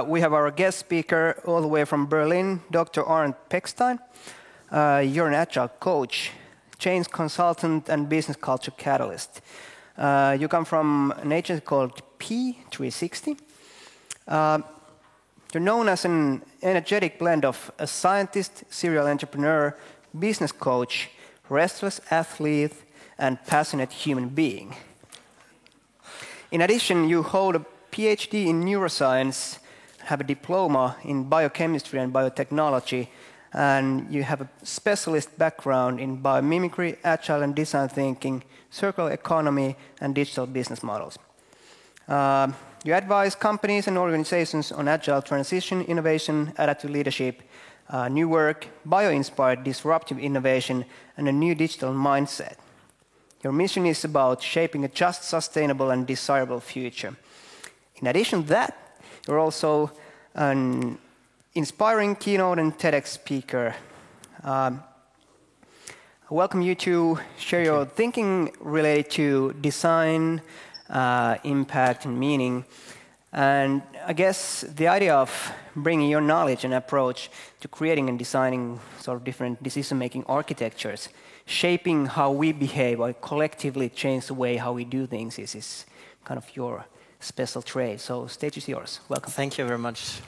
we have our guest speaker all the way from Berlin, Dr. Arndt Pechstein. You're an agile coach, change consultant, and business culture catalyst. You come from an agency called phi360. You're known as an energetic blend of a scientist, serial entrepreneur, business coach, restless athlete, and passionate human being. In addition, you hold a PhD in neuroscience, have a diploma in biochemistry and biotechnology, and you have a specialist background in biomimicry, agile and design thinking, circular economy, and digital business models. You advise companies and organizations on agile transition, innovation, adaptive leadership, new work, bio-inspired disruptive innovation, and a new digital mindset. Your mission is about shaping a just, sustainable, and desirable future. In addition to that, you're also an inspiring keynote and TEDx speaker. I welcome you to share your thinking related to design, impact, and meaning. And I guess the idea of bringing your knowledge and approach to creating and designing sort of different decision-making architectures, shaping how we behave or collectively change the way how we do things is kind of your special trait. So stage is yours. Welcome. Thank you very much.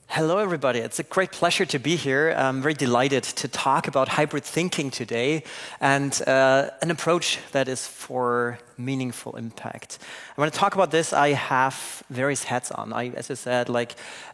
Hello, everybody. It's a great pleasure to be here. I'm very delighted to talk about hybrid thinking today and an approach that is for meaningful impact. I want to talk about this. I have various hats on. As I said,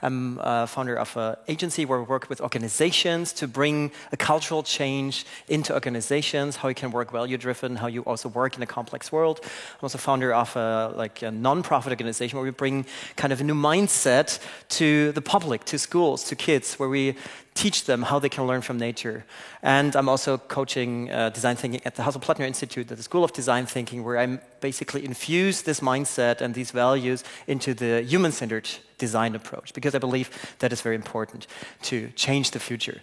I'm a founder of an agency where we work with organizations to bring a cultural change into organizations, how you can work value-driven, how you also work in a complex world. I'm also founder of a non-profit organization where we bring kind of a new mindset to the public, to schools, to kids, where we teach them how they can learn from nature. And I'm also coaching design thinking at the Hasso-Plattner Institute, at the School of Design Thinking, where I basically infuse this mindset and these values into the human-centered design approach, because I believe that is very important to change the future.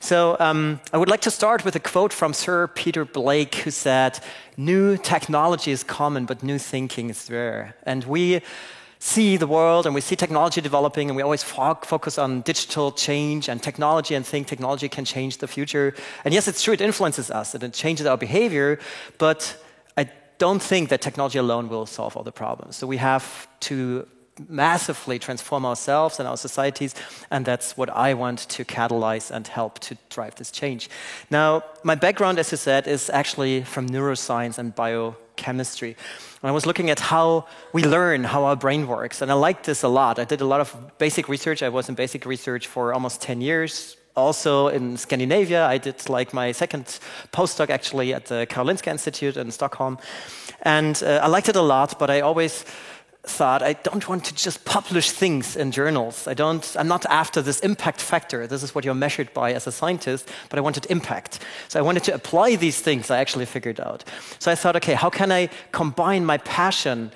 So I would like to start with a quote from Sir Peter Blake, who said, "New technology is common, but new thinking is rare." And we see the world and we see technology developing, and we always focus on digital change and technology and think technology can change the future. And yes, it's true, it influences us and it changes our behavior, but I don't think that technology alone will solve all the problems. So we have to massively transform ourselves and our societies, and that's what I want to catalyze and help to drive this change. Now, my background, as you said, is actually from neuroscience and biochemistry. And I was looking at how we learn, how our brain works, and I liked this a lot. I did a lot of basic research. I was in basic research for almost 10 years. Also in Scandinavia, I did my second postdoc actually at the Karolinska Institute in Stockholm. And I liked it a lot, but I always thought I don't want to just publish things in journals. I'm not after this impact factor. This is what you're measured by as a scientist, but I wanted impact. So I wanted to apply these things I actually figured out. So I thought, okay, how can I combine my passion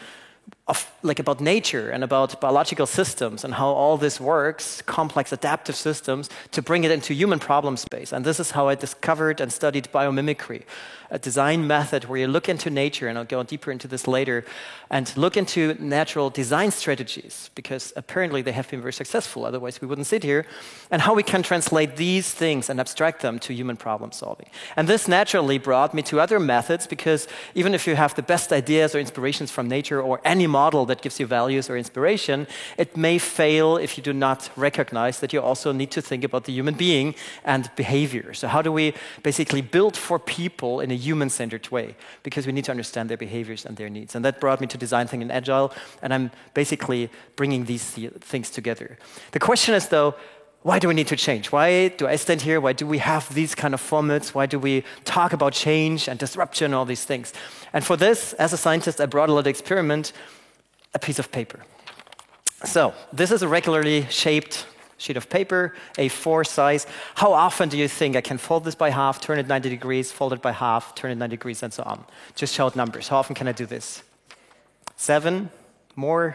about nature and about biological systems and how all this works, complex adaptive systems, to bring it into human problem space. And this is how I discovered and studied biomimicry, a design method where you look into nature, and I'll go deeper into this later, and look into natural design strategies, because apparently they have been very successful, otherwise we wouldn't sit here, and how we can translate these things and abstract them to human problem solving. And this naturally brought me to other methods, because even if you have the best ideas or inspirations from nature or any model that gives you values or inspiration, it may fail if you do not recognize that you also need to think about the human being and behavior. So how do we basically build for people in a human-centered way? Because we need to understand their behaviors and their needs. And that brought me to design thinking and agile, and I'm basically bringing these things together. The question is, though, why do we need to change? Why do I stand here? Why do we have these kind of formats? Why do we talk about change and disruption and all these things? And for this, as a scientist, I brought a little experiment, a piece of paper. So this is a regularly shaped sheet of paper, A4 size. How often do you think I can fold this by half, turn it 90 degrees, fold it by half, turn it 90 degrees, and so on? Just shout numbers. How often can I do this? 7? More?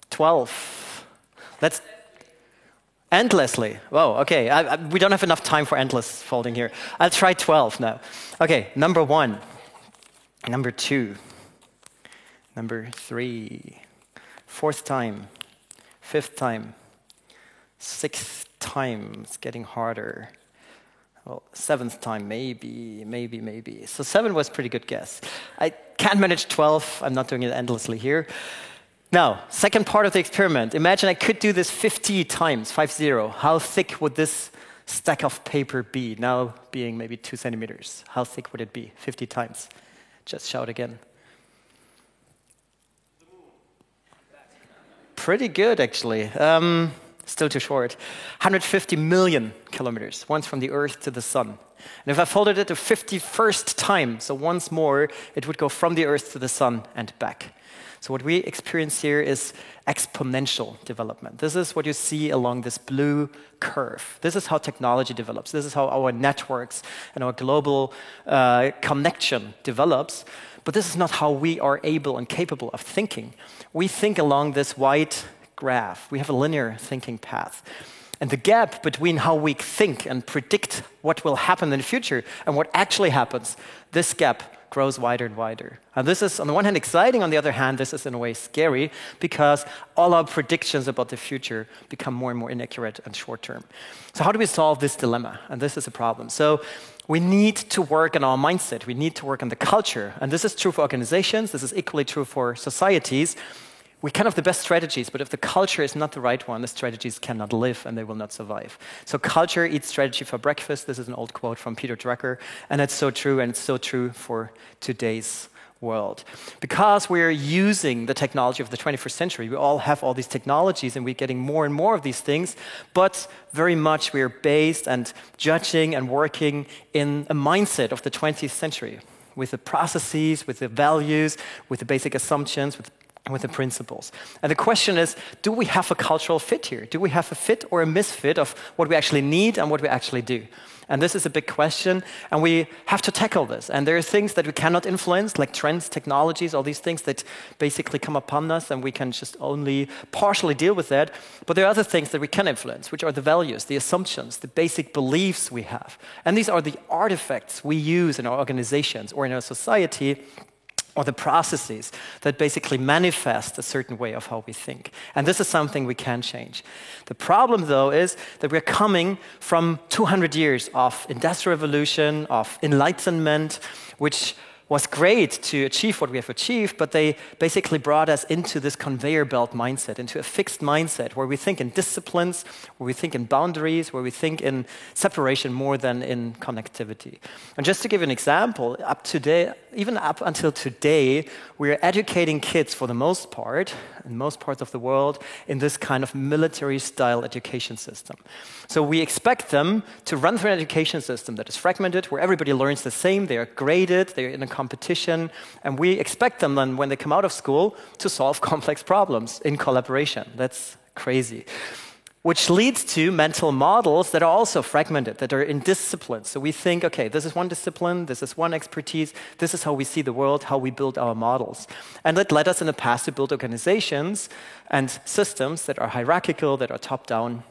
12? That's endlessly. Whoa, okay. We don't have enough time for endless folding here. I'll try 12 now. Okay, number 1. Number 2. Number 3. 4th time. 5th time. 6th time. It's getting harder. Well, 7th time, maybe. So 7 was a pretty good guess. I can't manage 12. I'm not doing it endlessly here. Now, second part of the experiment. Imagine I could do this 50 times, 50. How thick would this stack of paper be? Now being maybe 2 centimeters. How thick would it be? 50 times. Just shout again. Pretty good, actually. Still too short. 150 million kilometers, once from the Earth to the Sun. And if I folded it to 51st time, so once more, it would go from the Earth to the Sun and back. So what we experience here is exponential development. This is what you see along this blue curve. This is how technology develops. This is how our networks and our global connection develops. But this is not how we are able and capable of thinking. We think along this white graph. We have a linear thinking path. And the gap between how we think and predict what will happen in the future and what actually happens, this gap grows wider and wider. And this is, on the one hand, exciting. On the other hand, this is in a way scary because all our predictions about the future become more and more inaccurate and short-term. So how do we solve this dilemma? And this is a problem. So we need to work on our mindset. We need to work on the culture. And this is true for organizations. This is equally true for societies. We can have the best strategies, but if the culture is not the right one, the strategies cannot live and they will not survive. So culture eats strategy for breakfast. This is an old quote from Peter Drucker, and it's so true, and it's so true for today's world. Because we're using the technology of the 21st century, we all have all these technologies and we're getting more and more of these things, but very much we're based and judging and working in a mindset of the 20th century, with the processes, with the values, with the basic assumptions, with the principles. And the question is, do we have a cultural fit here? Do we have a fit or a misfit of what we actually need and what we actually do? And this is a big question, and we have to tackle this. And there are things that we cannot influence, like trends, technologies, all these things that basically come upon us, and we can just only partially deal with that. But there are other things that we can influence, which are the values, the assumptions, the basic beliefs we have. And these are the artifacts we use in our organizations or in our society, or the processes that basically manifest a certain way of how we think. And this is something we can change. The problem, though, is that we're coming from 200 years of industrial revolution, of enlightenment, which was great to achieve what we have achieved, but they basically brought us into this conveyor belt mindset, into a fixed mindset where we think in disciplines, where we think in boundaries, where we think in separation more than in connectivity. And just to give an example, even up until today, we're educating kids for the most part, in most parts of the world, in this kind of military-style education system. So we expect them to run through an education system that is fragmented, where everybody learns the same, they are graded, they're in a competition, and we expect them then, when they come out of school, to solve complex problems in collaboration. That's crazy. Which leads to mental models that are also fragmented, that are in disciplines. So we think, okay, this is one discipline, this is one expertise, this is how we see the world, how we build our models. And that led us in the past to build organizations and systems that are hierarchical, that are top-down,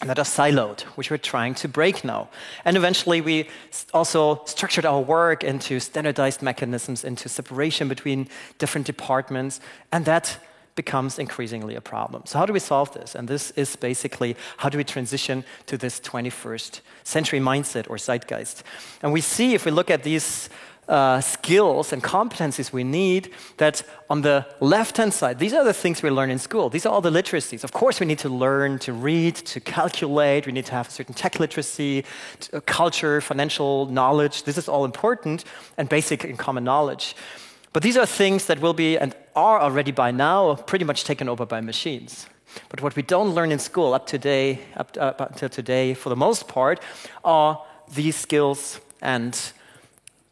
and that are siloed, which we're trying to break now. And eventually we also structured our work into standardized mechanisms, into separation between different departments, and that becomes increasingly a problem. So how do we solve this? And this is basically, how do we transition to this 21st century mindset or zeitgeist? And we see, if we look at these skills and competencies we need, that on the left-hand side, these are the things we learn in school. These are all the literacies. Of course, we need to learn to read, to calculate. We need to have a certain tech literacy, culture, financial knowledge. This is all important and basic and common knowledge. But these are things that will be and are already by now pretty much taken over by machines. But what we don't learn in school up until today, for the most part, are these skills and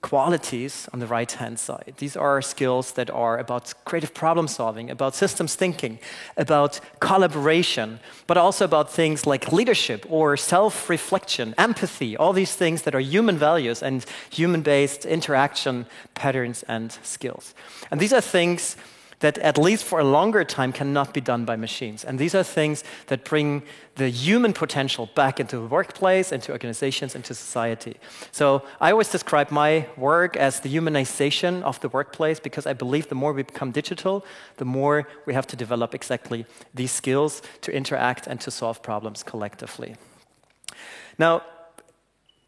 qualities on the right-hand side. These are skills that are about creative problem solving, about systems thinking, about collaboration, but also about things like leadership or self-reflection, empathy, all these things that are human values and human-based interaction patterns and skills. And these are things that at least for a longer time cannot be done by machines. And these are things that bring the human potential back into the workplace, into organizations, into society. So I always describe my work as the humanization of the workplace, because I believe the more we become digital, the more we have to develop exactly these skills to interact and to solve problems collectively. Now,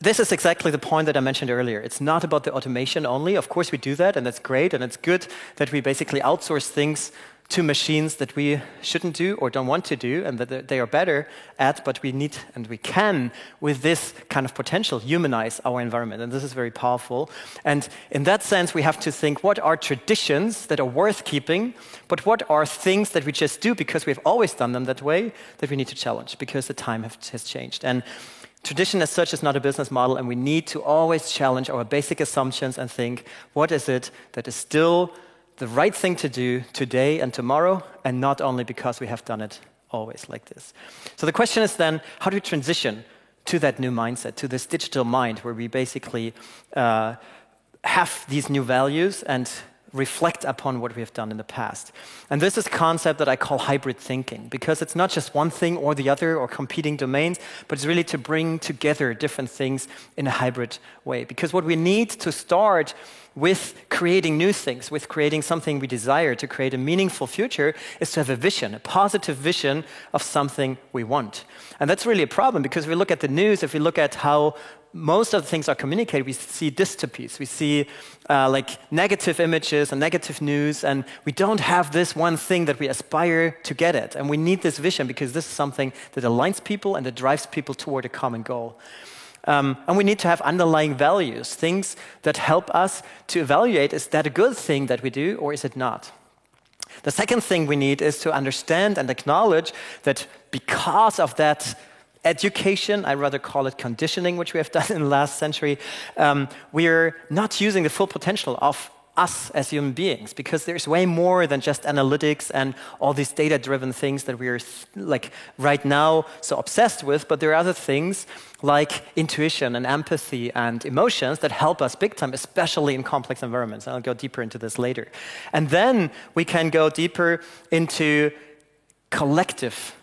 this is exactly the point that I mentioned earlier. It's not about the automation only. Of course, we do that, and that's great, and it's good that we basically outsource things to machines that we shouldn't do or don't want to do, and that they are better at, but we need and we can, with this kind of potential, humanize our environment, and this is very powerful. And in that sense, we have to think, what are traditions that are worth keeping, but what are things that we just do because we've always done them that way, that we need to challenge, because the time has changed. And tradition as such is not a business model, and we need to always challenge our basic assumptions and think, what is it that is still the right thing to do today and tomorrow, and not only because we have done it always like this. So the question is then, how do we transition to that new mindset, to this digital mind, where we basically have these new values and reflect upon what we have done in the past. And this is a concept that I call hybrid thinking, because it's not just one thing or the other or competing domains, but it's really to bring together different things in a hybrid way. Because what we need to start with creating new things, with creating something we desire, to create a meaningful future, is to have a vision, a positive vision of something we want. And that's really a problem, because if we look at the news, if we look at how most of the things are communicated, we see dystopies, we see like negative images and negative news, and we don't have this one thing that we aspire to get at. And we need this vision, because this is something that aligns people and that drives people toward a common goal. And we need to have underlying values, things that help us to evaluate, is that a good thing that we do, or is it not? The second thing we need is to understand and acknowledge that because of that education, I rather call it conditioning, which we have done in the last century, we're not using the full potential of us as human beings, because there's way more than just analytics and all these data-driven things that we're like right now so obsessed with, but there are other things like intuition and empathy and emotions that help us big time, especially in complex environments. And I'll go deeper into this later. And then we can go deeper into collective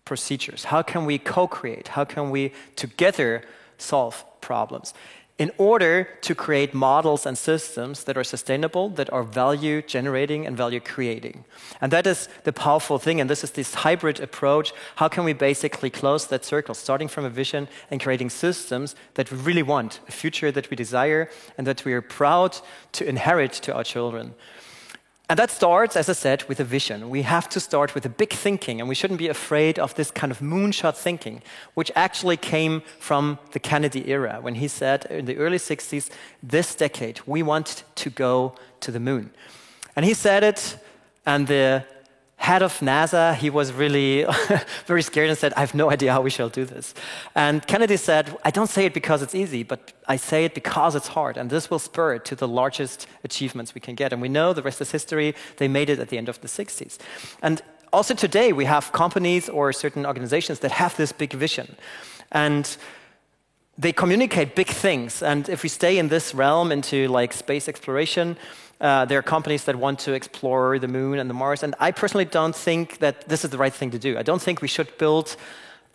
procedures. How can we co-create? How can we together solve problems in order to create models and systems that are sustainable, that are value generating and value creating? And that is the powerful thing, and this is this hybrid approach. How can we basically close that circle, starting from a vision and creating systems that we really want, a future that we desire and that we are proud to inherit to our children? And that starts, as I said, with a vision. We have to start with a big thinking, and we shouldn't be afraid of this kind of moonshot thinking, which actually came from the Kennedy era, when he said in the early 60s, this decade, we want to go to the moon. And he said it, and the head of NASA, he was really very scared and said, I have no idea how we shall do this. And Kennedy said, I don't say it because it's easy, but I say it because it's hard, and this will spur it to the largest achievements we can get. And we know the rest is history. They made it at the end of the 60s. And also today, we have companies or certain organizations that have this big vision. And they communicate big things. And if we stay in this realm into like space exploration, there are companies that want to explore the moon and the Mars, and I personally don't think that this is the right thing to do. I don't think we should build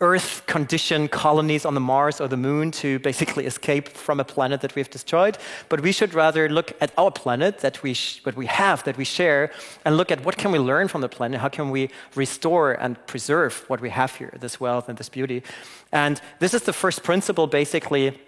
Earth-conditioned colonies on the Mars or the moon to basically escape from a planet that we've destroyed, but we should rather look at our planet that we have, that we share, and look at what can we learn from the planet, how can we restore and preserve what we have here, this wealth and this beauty. And this is the first principle, basically,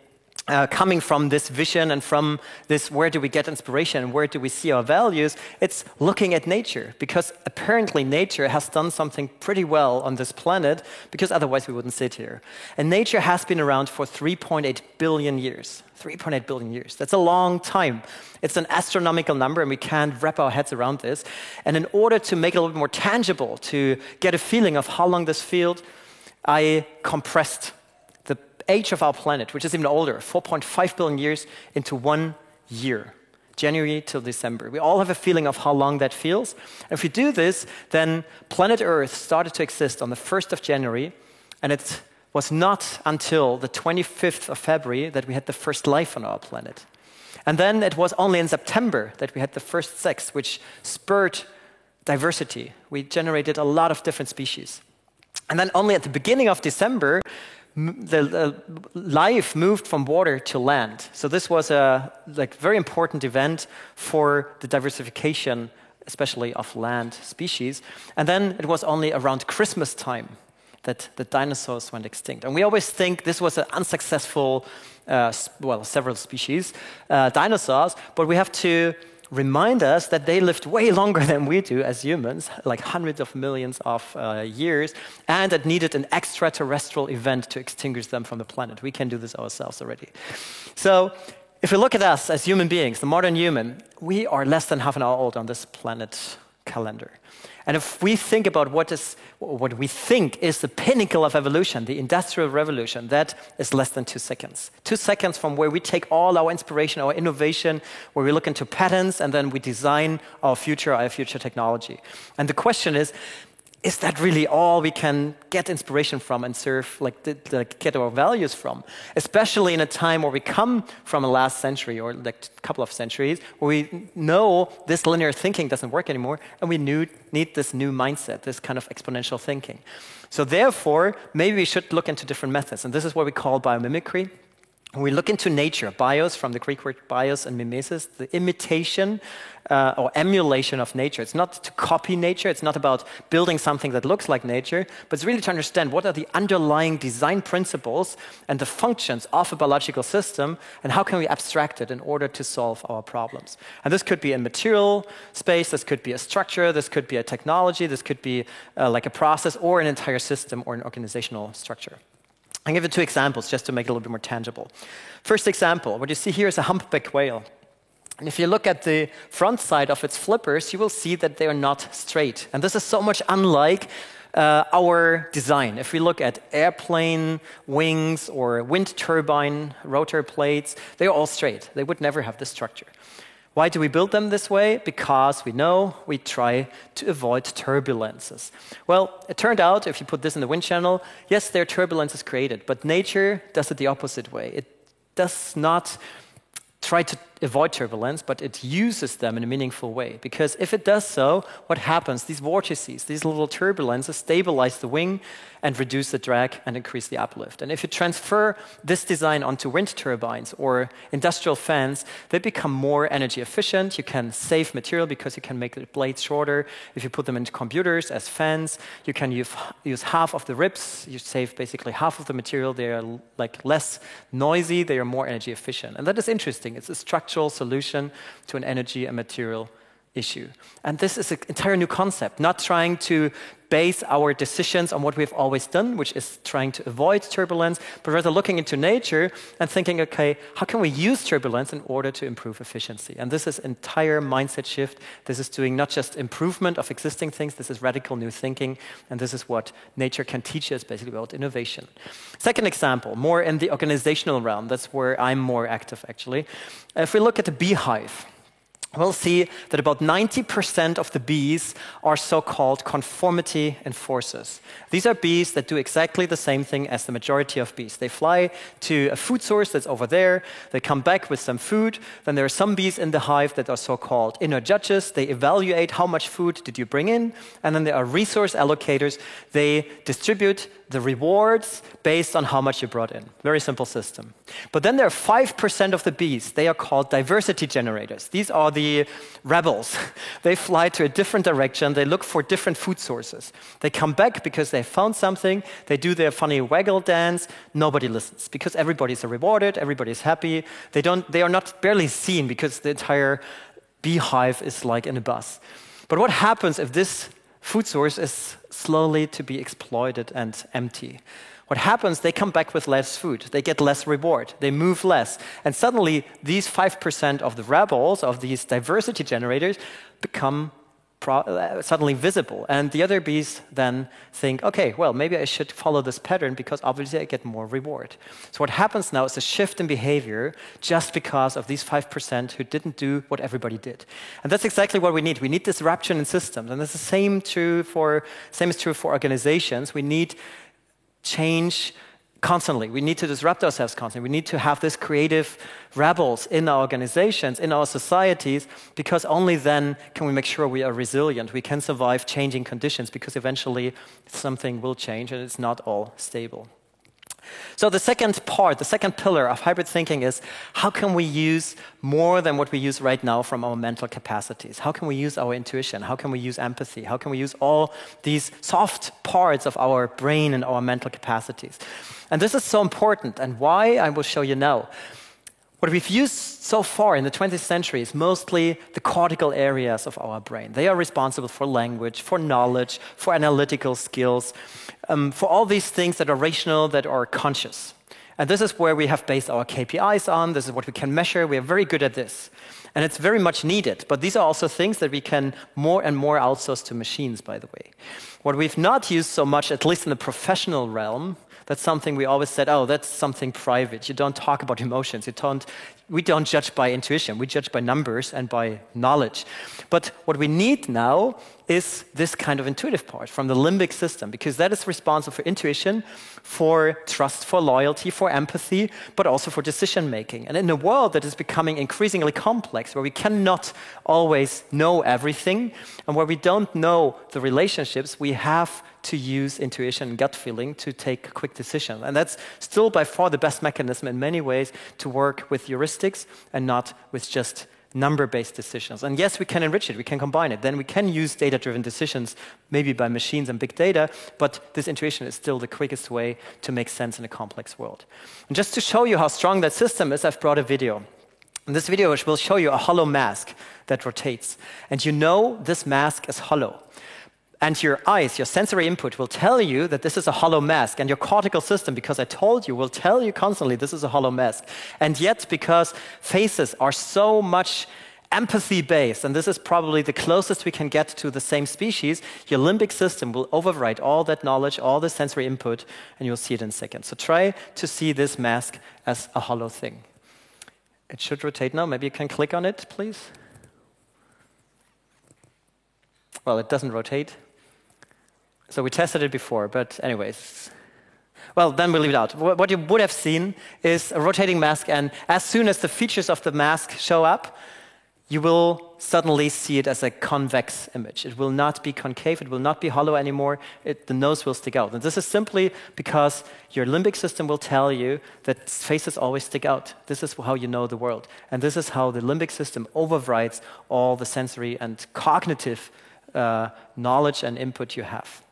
coming from this vision and from this, where do we get inspiration and where do we see our values? It's looking at nature, because apparently nature has done something pretty well on this planet, because otherwise we wouldn't sit here. And nature has been around for 3.8 billion years. 3.8 billion years. That's a long time. It's an astronomical number, and we can't wrap our heads around this. And in order to make it a little bit more tangible, to get a feeling of how long this feels, I compressed the age of our planet, which is even older, 4.5 billion years, into 1 year, January till December. We all have a feeling of how long that feels. And if we do this, then planet Earth started to exist on the 1st of January, and it was not until the 25th of February that we had the first life on our planet. And then it was only in September that we had the first sex, which spurred diversity. We generated a lot of different species. And then only at the beginning of December, the life moved from water to land. So this was a very important event for the diversification, especially of land species. And then it was only around Christmas time that the dinosaurs went extinct. And we always think this was an unsuccessful, several species, dinosaurs, but we have to remind us that they lived way longer than we do as humans, like hundreds of millions of years, and it needed an extraterrestrial event to extinguish them from the planet. We can do this ourselves already. So if we look at us as human beings, the modern human, we are less than half an hour old on this planet calendar. And if we think about what we think is the pinnacle of evolution, the Industrial Revolution, that is less than 2 seconds. 2 seconds from where we take all our inspiration, our innovation, where we look into patents, and then we design our future technology. And the question is that really all we can get inspiration from and get our values from? Especially in a time where we come from a last century or a couple of centuries, where we know this linear thinking doesn't work anymore, and we need this new mindset, this kind of exponential thinking. So therefore, maybe we should look into different methods, and this is what we call biomimicry. When we look into nature, bios, from the Greek word bios and mimesis, the imitation or emulation of nature. It's not to copy nature, it's not about building something that looks like nature, but it's really to understand what are the underlying design principles and the functions of a biological system, and how can we abstract it in order to solve our problems. And this could be in material space, this could be a structure, this could be a technology, this could be like a process or an entire system or an organizational structure. I'll give you 2 examples just to make it a little bit more tangible. First example, what you see here is a humpback whale. And if you look at the front side of its flippers, you will see that they are not straight. And this is so much unlike our design. If we look at airplane wings or wind turbine rotor plates, they are all straight. They would never have this structure. Why do we build them this way? Because we know we try to avoid turbulences. Well, it turned out, if you put this in the wind channel, yes, there are turbulences created, but nature does it the opposite way. It does not try to avoid turbulence, but it uses them in a meaningful way. Because if it does so, what happens? These vortices, these little turbulences, stabilize the wing and reduce the drag and increase the uplift. And if you transfer this design onto wind turbines or industrial fans, they become more energy efficient. You can save material because you can make the blades shorter. If you put them into computers as fans, you can use half of the ribs. You save basically half of the material. They are less noisy. They are more energy efficient. And that is interesting. It's a structural solution to an energy and material issue. And this is an entire new concept, not trying to base our decisions on what we've always done, which is trying to avoid turbulence, but rather looking into nature and thinking, okay, how can we use turbulence in order to improve efficiency? And this is an entire mindset shift. This is doing not just improvement of existing things, this is radical new thinking, and this is what nature can teach us basically about innovation. Second example, more in the organizational realm, that's where I'm more active actually. If we look at the beehive, we'll see that about 90% of the bees are so-called conformity enforcers. These are bees that do exactly the same thing as the majority of bees. They fly to a food source that's over there, they come back with some food, then there are some bees in the hive that are so-called inner judges. They evaluate how much food did you bring in, and then there are resource allocators. They distribute the rewards based on how much you brought in. Very simple system. But then there are 5% of the bees. They are called diversity generators. These are the rebels. They fly to a different direction. They look for different food sources. They come back because they found something. They do their funny waggle dance. Nobody listens because everybody's rewarded. Everybody's happy. They are not barely seen because the entire beehive is like in a bus. But what happens if this food source is slowly to be exploited and empty? What happens, they come back with less food, they get less reward, they move less, and suddenly these 5% of the rebels, of these diversity generators, become suddenly visible. And the other bees then think, okay, well, maybe I should follow this pattern because obviously I get more reward. So what happens now is a shift in behavior just because of these 5% who didn't do what everybody did. And that's exactly what we need. We need disruption in systems. And it's the same is true for organizations. We need change constantly. We need to disrupt ourselves constantly. We need to have this creative rebels in our organizations, in our societies, because only then can we make sure we are resilient. We can survive changing conditions, because eventually something will change and it's not all stable. So the second part, the second pillar of hybrid thinking is, how can we use more than what we use right now from our mental capacities? How can we use our intuition? How can we use empathy? How can we use all these soft parts of our brain and our mental capacities? And this is so important, and why, I will show you now. What we've used so far in the 20th century is mostly the cortical areas of our brain. They are responsible for language, for knowledge, for analytical skills, for all these things that are rational, that are conscious. And this is where we have based our KPIs on. This is what we can measure. We are very good at this. And it's very much needed. But these are also things that we can more and more outsource to machines, by the way. What we've not used so much, at least in the professional realm, that's something we always said, oh, that's something private. You don't talk about emotions. We don't judge by intuition. We judge by numbers and by knowledge. But what we need now is this kind of intuitive part from the limbic system, because that is responsible for intuition, for trust, for loyalty, for empathy, but also for decision making. And in a world that is becoming increasingly complex, where we cannot always know everything, and where we don't know the relationships, we have to use intuition and gut feeling to take quick decisions. And that's still by far the best mechanism in many ways to work with heuristics and not with just number-based decisions. And yes, we can enrich it, we can combine it. Then we can use data-driven decisions, maybe by machines and big data, but this intuition is still the quickest way to make sense in a complex world. And just to show you how strong that system is, I've brought a video. In this video, which will show you a hollow mask that rotates. And you know this mask is hollow. And your eyes, your sensory input will tell you that this is a hollow mask. And your cortical system, because I told you, will tell you constantly this is a hollow mask. And yet, because faces are so much empathy-based, and this is probably the closest we can get to the same species, your limbic system will override all that knowledge, all the sensory input, and you'll see it in a second. So try to see this mask as a hollow thing. It should rotate now. Maybe you can click on it, please. Well, it doesn't rotate. So we tested it before, but anyways. Well, then we'll leave it out. What you would have seen is a rotating mask, and as soon as the features of the mask show up, you will suddenly see it as a convex image. It will not be concave, it will not be hollow anymore, the nose will stick out. And this is simply because your limbic system will tell you that faces always stick out. This is how you know the world. And this is how the limbic system overrides all the sensory and cognitive knowledge and input you have.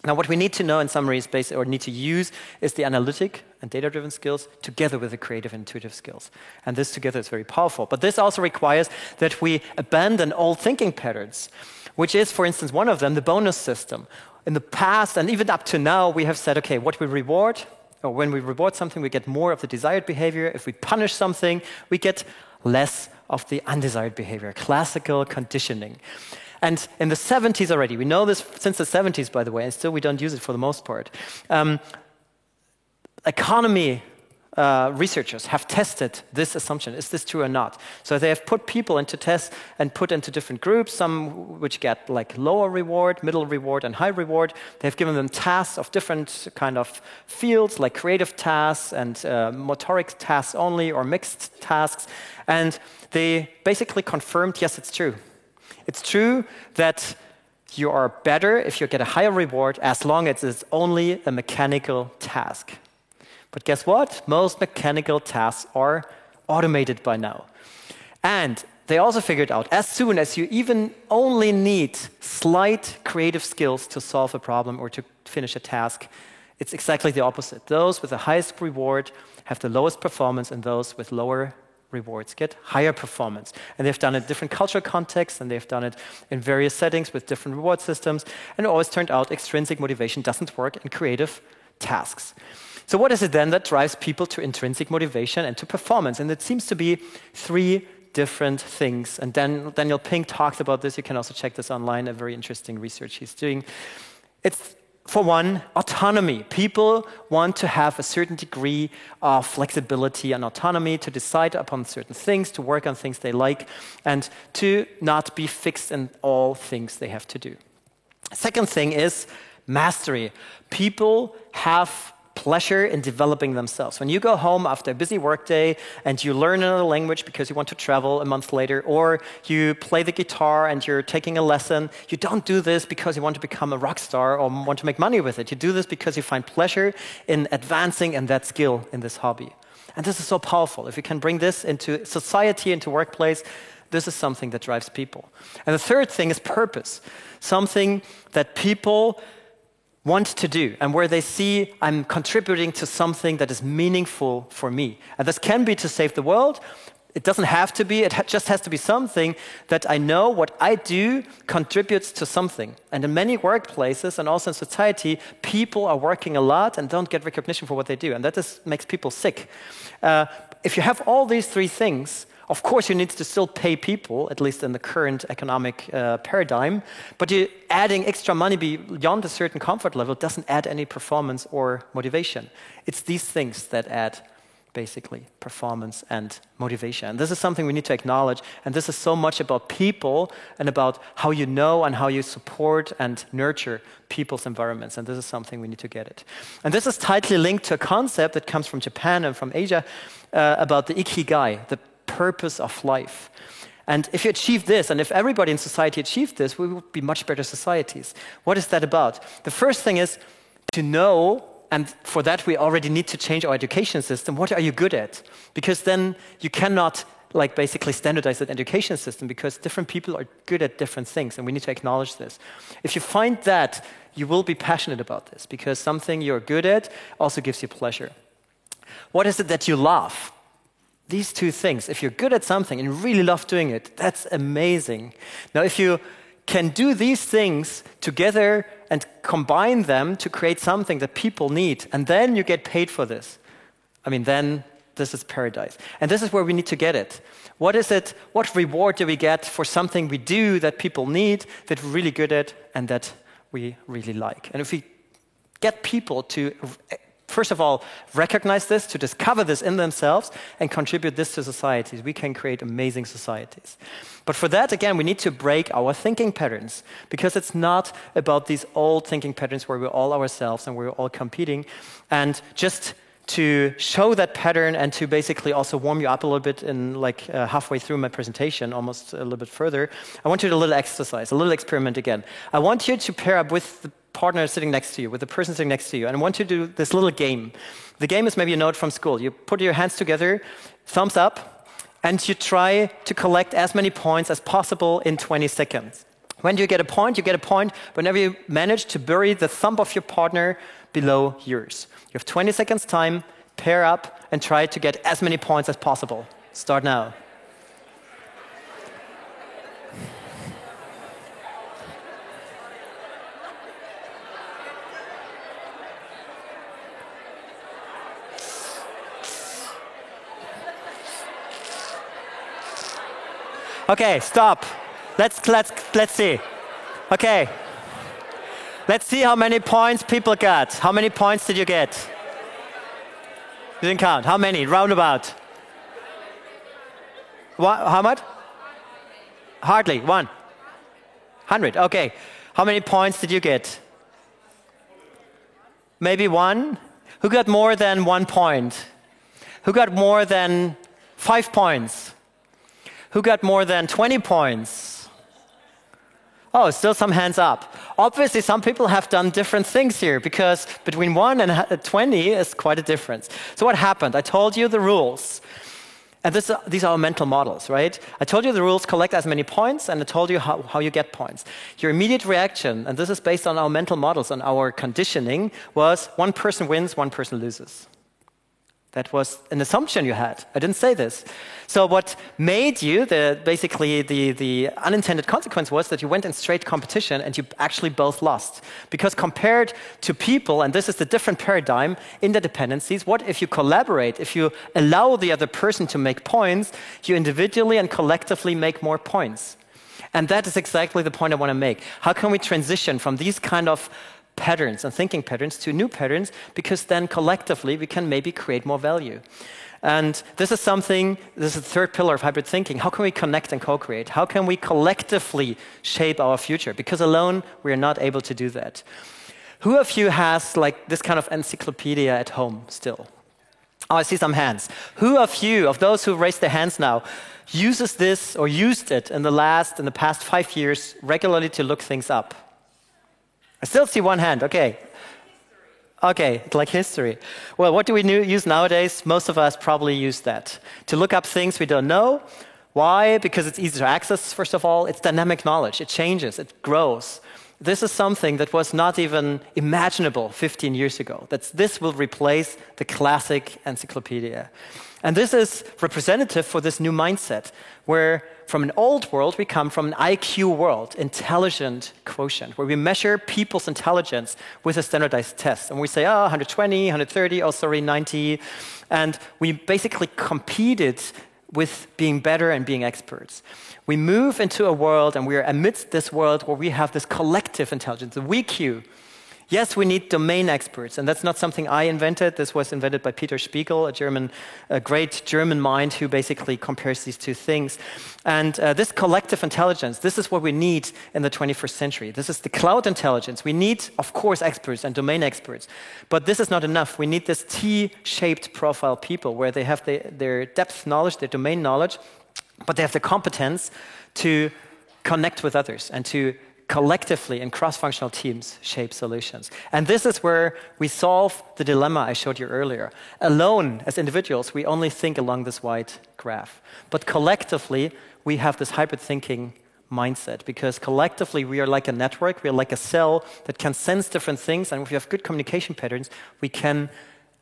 Now, what we need to know in summary is need to use is the analytic and data-driven skills together with the creative and intuitive skills. And this together is very powerful. But this also requires that we abandon old thinking patterns, which is, for instance, one of them, the bonus system. In the past, and even up to now, we have said, okay, what we reward, or when we reward something, we get more of the desired behavior. If we punish something, we get less of the undesired behavior, classical conditioning. And in the 70s already, we know this since the 70s, by the way, and still we don't use it for the most part. Economy researchers have tested this assumption. Is this true or not? So they have put people into tests and put into different groups, some which get like lower reward, middle reward, and high reward. They have given them tasks of different kind of fields, like creative tasks and motoric tasks only, or mixed tasks. And they basically confirmed, yes, it's true. It's true that you are better if you get a higher reward as long as it's only a mechanical task. But guess what? Most mechanical tasks are automated by now. And they also figured out, as soon as you even only need slight creative skills to solve a problem or to finish a task, it's exactly the opposite. Those with the highest reward have the lowest performance, and those with lower rewards get higher performance. And they've done it in different cultural contexts, and they've done it in various settings with different reward systems. And it always turned out extrinsic motivation doesn't work in creative tasks. So what is it then that drives people to intrinsic motivation and to performance? And it seems to be three different things. And Daniel Pink talks about this. You can also check this online, a very interesting research he's doing. It's, for one, autonomy. People want to have a certain degree of flexibility and autonomy to decide upon certain things, to work on things they like, and to not be fixed in all things they have to do. Second thing is mastery. People have pleasure in developing themselves. When you go home after a busy workday and you learn another language because you want to travel a month later, or you play the guitar and you're taking a lesson, you don't do this because you want to become a rock star or want to make money with it. You do this because you find pleasure in advancing in that skill, in this hobby. And this is so powerful. If you can bring this into society, into workplace, this is something that drives people. And the third thing is purpose, something that people want to do and where they see I'm contributing to something that is meaningful for me. And this can be to save the world. It doesn't have to be. It just has to be something that I know what I do contributes to something. And in many workplaces and also in society, people are working a lot and don't get recognition for what they do. And that makes people sick. If you have all these three things, of course, you need to still pay people, at least in the current economic paradigm, but adding extra money beyond a certain comfort level doesn't add any performance or motivation. It's these things that add, basically, performance and motivation. And this is something we need to acknowledge, and this is so much about people and about how you know and how you support and nurture people's environments, and this is something we need to get it. And this is tightly linked to a concept that comes from Japan and from Asia about the ikigai, the purpose of life. And if you achieve this, and if everybody in society achieved this, we would be much better societies. What is that about? The first thing is to know, and for that we already need to change our education system. What are you good at? Because then you cannot basically standardize that education system, because different people are good at different things, and we need to acknowledge this. If you find that, you will be passionate about this, because something you're good at also gives you pleasure. What is it that you love? These two things, if you're good at something and really love doing it, that's amazing. Now, if you can do these things together and combine them to create something that people need, and then you get paid for this, then this is paradise. And this is where we need to get it. What is it? What reward do we get for something we do that people need, that we're really good at, and that we really like? And if we get people to first of all, recognize this, to discover this in themselves, and contribute this to societies, we can create amazing societies. But for that, again, we need to break our thinking patterns, because it's not about these old thinking patterns where we're all ourselves and we're all competing. And just to show that pattern and to basically also warm you up a little bit in halfway through my presentation, almost a little bit further, I want you to do a little exercise, a little experiment again. I want you to pair up with the partner sitting next to you, with the person sitting next to you, and I want you to do this little game. The game is maybe a note from school. You put your hands together, thumbs up, and you try to collect as many points as possible in 20 seconds. When you get a point, you get a point whenever you manage to bury the thumb of your partner below yours. You have 20 seconds time, pair up, and try to get as many points as possible. Start now. Okay, stop. Let's see. Okay. Let's see how many points people got. How many points did you get? You didn't count. How many? Roundabout. How much? Hardly. 100. Okay. How many points did you get? Maybe one? Who got more than 1 point? Who got more than 5 points? Who got more than 20 points? Oh, still some hands up. Obviously, some people have done different things here, because between 1 and 20 is quite a difference. So what happened? I told you the rules. And these are our mental models, right? I told you the rules, collect as many points, and I told you how you get points. Your immediate reaction, and this is based on our mental models, on our conditioning, was one person wins, one person loses. That was an assumption you had. I didn't say this. So what made you, basically the unintended consequence was that you went in straight competition and you actually both lost. Because compared to people, and this is the different paradigm, interdependencies, what if you collaborate, if you allow the other person to make points, you individually and collectively make more points. And that is exactly the point I want to make. How can we transition from these kind of patterns and thinking patterns to new patterns, because then collectively we can maybe create more value. And this is the third pillar of hybrid thinking. How can we connect and co-create? How can we collectively shape our future? Because alone we are not able to do that. Who of you has like this kind of encyclopedia at home still? Oh, I see some hands. Who of you, of those who raised their hands now, uses this or used it in the past 5 years regularly to look things up? I still see one hand, okay. Okay, it's like history. Well, what do we use nowadays? Most of us probably use that. To look up things we don't know. Why? Because it's easy to access, first of all. It's dynamic knowledge. It changes, it grows. This is something that was not even imaginable 15 years ago. This will replace the classic encyclopedia. And this is representative for this new mindset, where from an old world, we come from an IQ world, intelligent quotient, where we measure people's intelligence with a standardized test. And we say, 120, 130, 90. And we basically competed with being better and being experts. We move into a world, and we are amidst this world where we have this collective intelligence, the WeQ. Yes, we need domain experts, and that's not something I invented. This was invented by Peter Spiegel, a great German mind who basically compares these two things. And this collective intelligence, this is what we need in the 21st century. This is the cloud intelligence. We need, of course, experts and domain experts, but this is not enough. We need this T-shaped profile people where they have their depth knowledge, their domain knowledge, but they have the competence to connect with others and to collectively in cross-functional teams shape solutions. And this is where we solve the dilemma I showed you earlier. Alone, as individuals, we only think along this white graph. But collectively, we have this hybrid thinking mindset, because collectively we are like a network, we are like a cell that can sense different things, and if we have good communication patterns, we can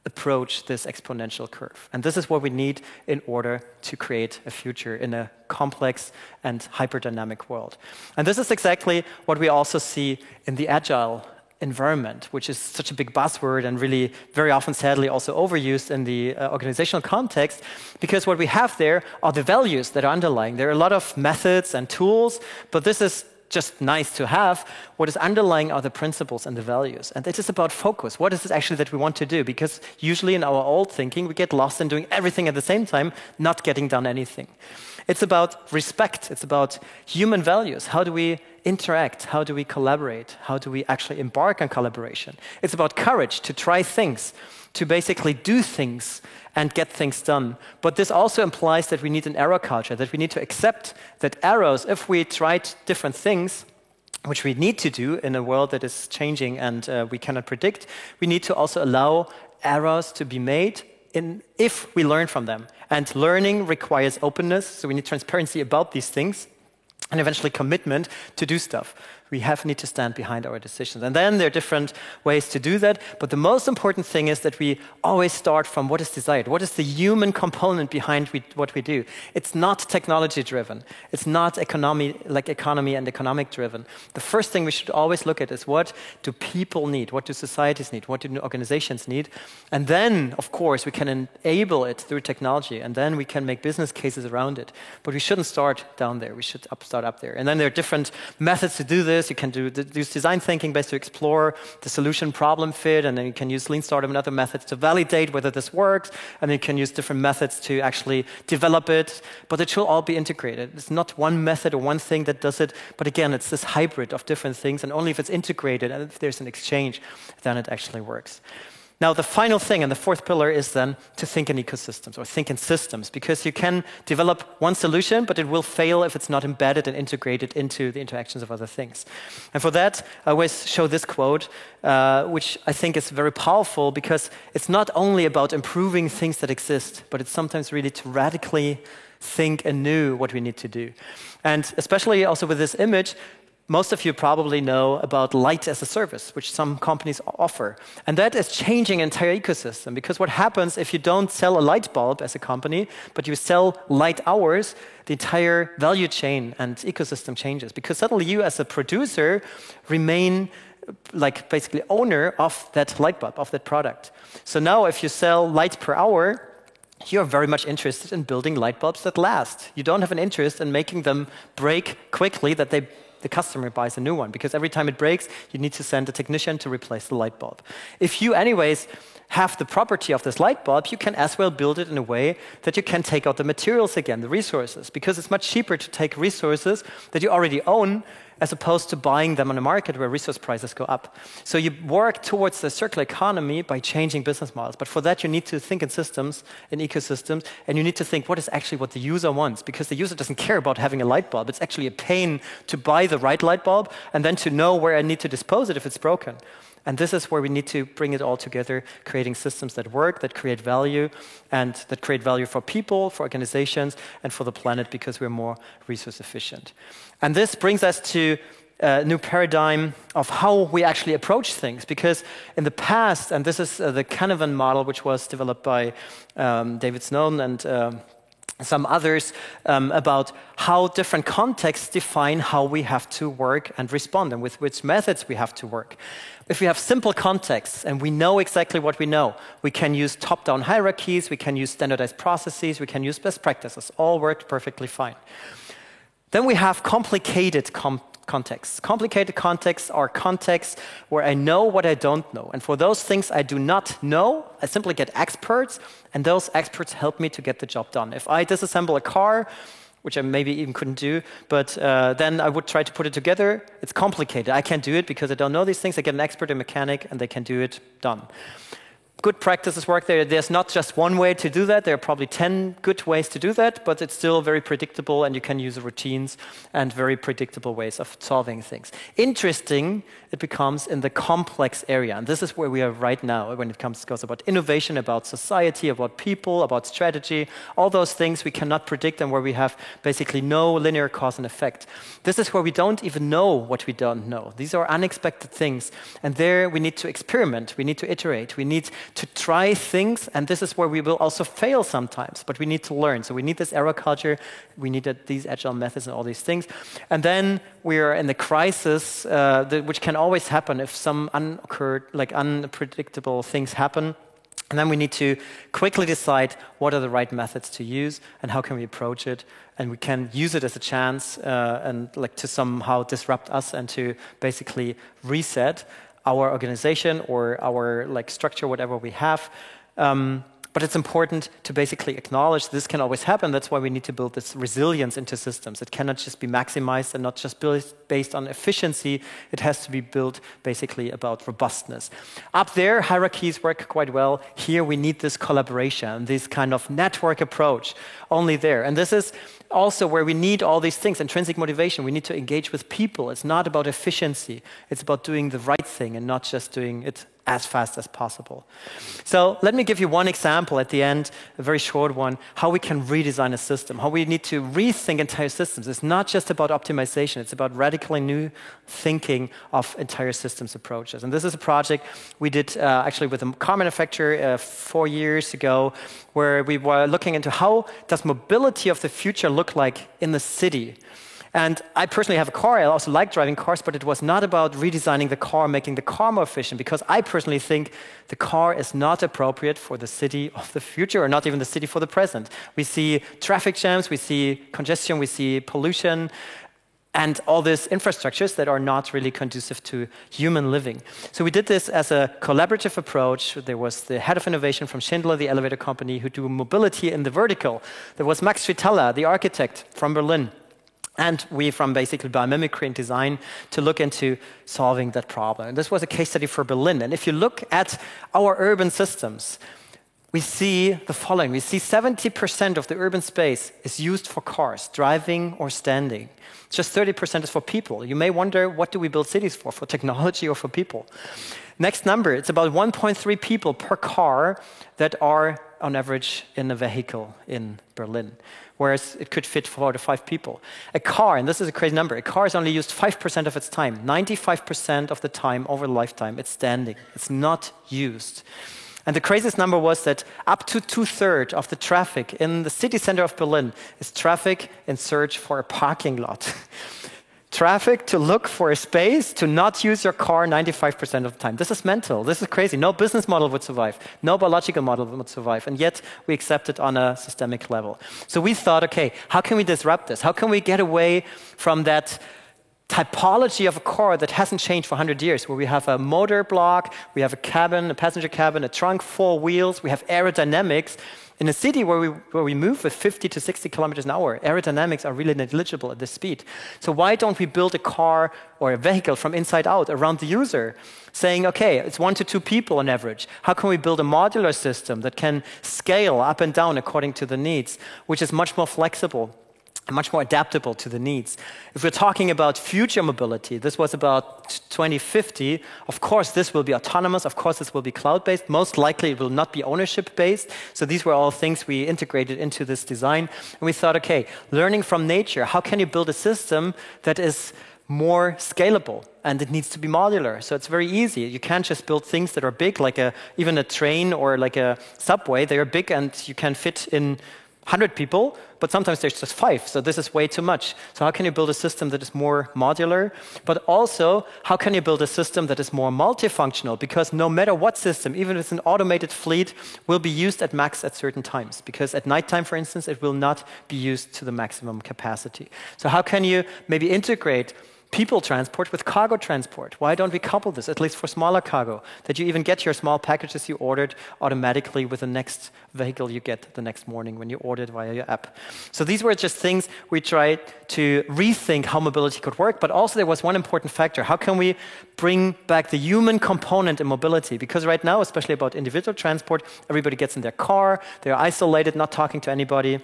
approach this exponential curve. And this is what we need in order to create a future in a complex and hyperdynamic world. And this is exactly what we also see in the agile environment, which is such a big buzzword and really very often, sadly, also overused in the organizational context, because what we have there are the values that are underlying. There are a lot of methods and tools, but this is just nice to have. What is underlying are the principles and the values. And it is about focus. What is it actually that we want to do? Because usually in our old thinking, we get lost in doing everything at the same time, not getting done anything. It's about respect. It's about human values. How do we interact? How do we collaborate? How do we actually embark on collaboration? It's about courage to try things, to basically do things and get things done. But this also implies that we need an error culture, that we need to accept that errors, if we tried different things, which we need to do in a world that is changing and we cannot predict, we need to also allow errors to be made if we learn from them. And learning requires openness, so we need transparency about these things, and eventually commitment to do stuff. We need to stand behind our decisions. And then there are different ways to do that. But the most important thing is that we always start from what is desired. What is the human component behind what we do? It's not technology-driven. It's not economy and economic-driven. The first thing we should always look at is what do people need? What do societies need? What do organizations need? And then, of course, we can enable it through technology. And then we can make business cases around it. But we shouldn't start down there. We should start up there. And then there are different methods to do this. You can use design thinking based to explore the solution problem fit, and then you can use lean startup and other methods to validate whether this works, and then you can use different methods to actually develop it, but it should all be integrated. It's not one method or one thing that does it, but again, it's this hybrid of different things, and only if it's integrated and if there's an exchange, then it actually works. Now, the final thing, and the fourth pillar, is then to think in ecosystems or think in systems, because you can develop one solution, but it will fail if it's not embedded and integrated into the interactions of other things. And for that, I always show this quote, which I think is very powerful, because it's not only about improving things that exist, but it's sometimes really to radically think anew what we need to do. And especially also with this image, most of you probably know about light as a service, which some companies offer. And that is changing an entire ecosystem, because what happens if you don't sell a light bulb as a company, but you sell light hours, the entire value chain and ecosystem changes, because suddenly you as a producer remain like basically owner of that light bulb, of that product. So now if you sell light per hour, you're very much interested in building light bulbs that last. You don't have an interest in making them break quickly, that the customer buys a new one, because every time it breaks, you need to send a technician to replace the light bulb. If you anyways have the property of this light bulb, you can as well build it in a way that you can take out the materials again, the resources, because it's much cheaper to take resources that you already own as opposed to buying them on a market where resource prices go up. So you work towards the circular economy by changing business models. But for that, you need to think in systems, in ecosystems, and you need to think what is actually what the user wants, because the user doesn't care about having a light bulb. It's actually a pain to buy the right light bulb and then to know where I need to dispose it if it's broken. And this is where we need to bring it all together, creating systems that work, that create value, and that create value for people, for organizations, and for the planet, because we're more resource efficient. And this brings us to a new paradigm of how we actually approach things, because in the past, and this is the Canavan model, which was developed by David Snowden and some others, about how different contexts define how we have to work and respond, and with which methods we have to work. If we have simple contexts and we know exactly what we know, we can use top-down hierarchies, we can use standardized processes, we can use best practices, all worked perfectly fine. Then we have complicated contexts. Complicated contexts are contexts where I know what I don't know. And for those things I do not know, I simply get experts, and those experts help me to get the job done. If I disassemble a car, which I maybe even couldn't do, but then I would try to put it together. It's complicated. I can't do it because I don't know these things. I get an expert, a mechanic, and they can do it, done. Good practices work there. There's not just one way to do that. There are probably 10 good ways to do that, but it's still very predictable, and you can use routines and very predictable ways of solving things. Interesting, it becomes in the complex area, and this is where we are right now when it goes about innovation, about society, about people, about strategy, all those things we cannot predict and where we have basically no linear cause and effect. This is where we don't even know what we don't know. These are unexpected things, and there we need to experiment, we need to iterate, we need to try things, and this is where we will also fail sometimes, but we need to learn. So we need this error culture, we need these agile methods and all these things. And then we are in the crisis, which can always happen if some unpredictable things happen. And then we need to quickly decide what are the right methods to use and how can we approach it. And we can use it as a chance and to somehow disrupt us and to basically reset our organization or our structure, whatever we have. But it's important to basically acknowledge this can always happen. That's why we need to build this resilience into systems. It cannot just be maximized and not just based on efficiency. It has to be built basically about robustness. Up there, hierarchies work quite well. Here, we need this collaboration, this kind of network approach only there. And this is also where we need all these things, intrinsic motivation. We need to engage with people. It's not about efficiency. It's about doing the right thing and not just doing it as fast as possible. So let me give you one example at the end, a very short one, how we can redesign a system, how we need to rethink entire systems. It's not just about optimization, it's about radically new thinking of entire systems approaches. And this is a project we did actually with a car manufacturer 4 years ago, where we were looking into how does mobility of the future look like in the city. And I personally have a car, I also like driving cars, but it was not about redesigning the car, making the car more efficient, because I personally think the car is not appropriate for the city of the future, or not even the city for the present. We see traffic jams, we see congestion, we see pollution, and all these infrastructures that are not really conducive to human living. So we did this as a collaborative approach. There was the head of innovation from Schindler, the elevator company, who do mobility in the vertical. There was Max Schwitala, the architect from Berlin. And we from basically biomimicry and design to look into solving that problem. And this was a case study for Berlin. And if you look at our urban systems, we see the following. We see 70% of the urban space is used for cars, driving or standing. Just 30% is for people. You may wonder, what do we build cities for technology or for people? Next number, it's about 1.3 people per car that are on average in a vehicle in Berlin, whereas it could fit 4 to 5 people. A car, and this is a crazy number, a car is only used 5% of its time. 95% of the time over the lifetime, it's standing. It's not used. And the craziest number was that up to 2/3 of the traffic in the city center of Berlin is traffic in search for a parking lot. Traffic to look for a space, to not use your car 95% of the time. This is mental. This is crazy. No business model would survive. No biological model would survive. And yet, we accept it on a systemic level. So we thought, okay, how can we disrupt this? How can we get away from that typology of a car that hasn't changed for 100 years, where we have a motor block, we have a cabin, a passenger cabin, a trunk, 4 wheels, we have aerodynamics, In a city where we move with 50 to 60 kilometers an hour, aerodynamics are really negligible at this speed. So why don't we build a car or a vehicle from inside out around the user, saying, okay, it's 1 to 2 people on average. How can we build a modular system that can scale up and down according to the needs, which is much more flexible, much more adaptable to the needs. If we're talking about future mobility, this was about 2050. Of course, this will be autonomous. Of course, this will be cloud-based. Most likely, it will not be ownership-based. So these were all things we integrated into this design. And we thought, okay, learning from nature, how can you build a system that is more scalable? And it needs to be modular. So it's very easy. You can't just build things that are big, like even a train or like a subway. They are big and you can fit in 100 people, but sometimes there's just 5, so this is way too much. So how can you build a system that is more modular? But also, how can you build a system that is more multifunctional? Because no matter what system, even if it's an automated fleet, will be used at max at certain times. Because at nighttime, for instance, it will not be used to the maximum capacity. So how can you maybe integrate people transport with cargo transport? Why don't we couple this, at least for smaller cargo, that you even get your small packages you ordered automatically with the next vehicle you get the next morning when you order it via your app? So these were just things we tried to rethink how mobility could work, but also there was one important factor. How can we bring back the human component in mobility? Because right now, especially about individual transport, everybody gets in their car, they're isolated, not talking to anybody,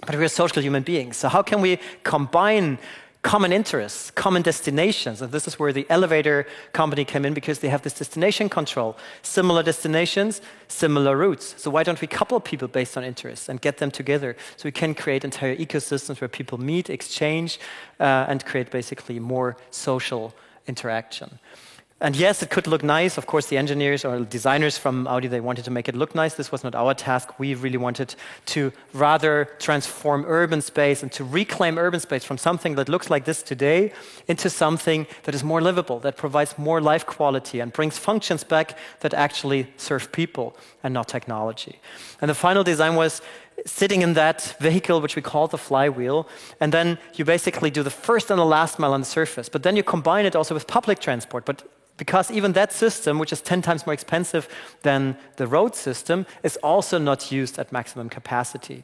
but we're social human beings. So how can we combine common interests, common destinations, and this is where the elevator company came in, because they have this destination control. Similar destinations, similar routes. So why don't we couple people based on interests and get them together so we can create entire ecosystems where people meet, exchange, and create basically more social interaction. And yes, it could look nice. Of course, the engineers or designers from Audi, they wanted to make it look nice. This was not our task. We really wanted to rather transform urban space and to reclaim urban space from something that looks like this today into something that is more livable, that provides more life quality and brings functions back that actually serve people and not technology. And the final design was sitting in that vehicle, which we call the flywheel, and then you basically do the first and the last mile on the surface. But then you combine it also with public transport. But because even that system, which is 10 times more expensive than the road system, is also not used at maximum capacity.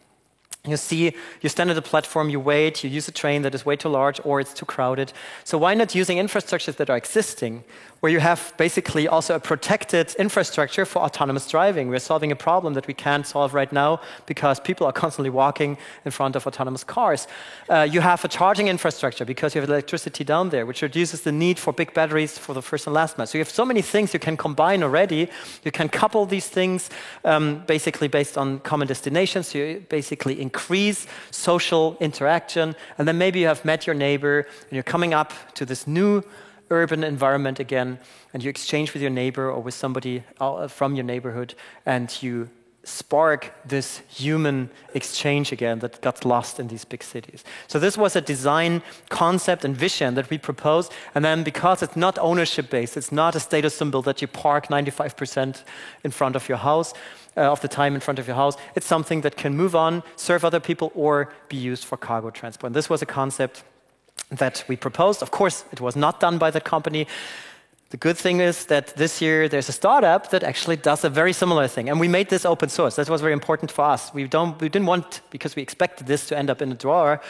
You see, you stand at a platform, you wait, you use a train that is way too large or it's too crowded. So why not using infrastructures that are existing, where you have basically also a protected infrastructure for autonomous driving? We're solving a problem that we can't solve right now because people are constantly walking in front of autonomous cars. You have a charging infrastructure because you have electricity down there, which reduces the need for big batteries for the first and last mile. So you have so many things you can combine already. You can couple these things basically based on common destinations. So you basically increase social interaction. And then maybe you have met your neighbor and you're coming up to this new urban environment again, and you exchange with your neighbor or with somebody from your neighborhood, and you spark this human exchange again that got lost in these big cities. So this was a design concept and vision that we proposed, and then because it's not ownership-based, it's not a status symbol that you park 95% in front of your house, of the time in front of your house, it's something that can move on, serve other people, or be used for cargo transport. And this was a concept that we proposed. Of course, it was not done by that company. The good thing is that this year there's a startup that actually does a very similar thing. And we made this open source. That was very important for us. We didn't want, because we expected this to end up in a drawer,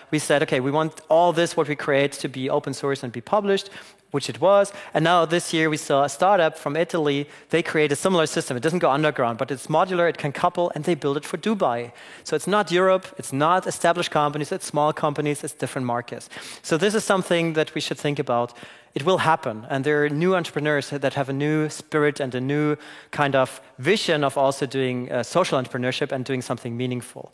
we said, okay, we want all this, what we create, to be open source and be published, which it was. And now this year we saw a startup from Italy. They create a similar system. It doesn't go underground, but it's modular, it can couple, and they build it for Dubai. So it's not Europe, it's not established companies, it's small companies, it's different markets. So this is something that we should think about. It will happen, and there are new entrepreneurs that have a new spirit and a new kind of vision of also doing social entrepreneurship and doing something meaningful.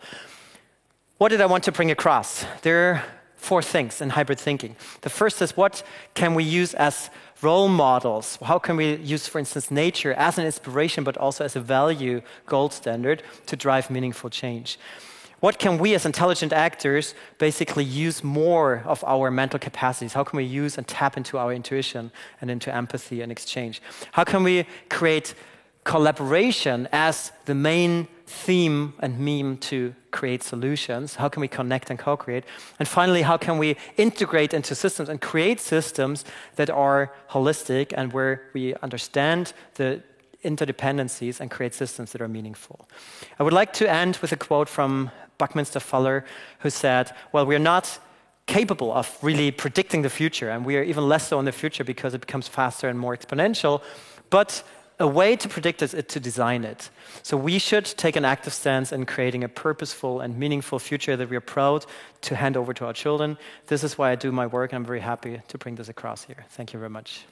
What did I want to bring across? There are 4 things in hybrid thinking. The first is, what can we use as role models? How can we use, for instance, nature as an inspiration, but also as a value gold standard to drive meaningful change? What can we as intelligent actors basically use more of our mental capacities? How can we use and tap into our intuition and into empathy and exchange? How can we create collaboration as the main theme and meme to create solutions? How can we connect and co-create? And finally, how can we integrate into systems and create systems that are holistic and where we understand the interdependencies and create systems that are meaningful. I would like to end with a quote from Buckminster Fuller, who said, well, we're not capable of really predicting the future, and we are even less so in the future because it becomes faster and more exponential, but a way to predict it is to design it. So we should take an active stance in creating a purposeful and meaningful future that we are proud to hand over to our children. This is why I do my work, and I'm very happy to bring this across here. Thank you very much.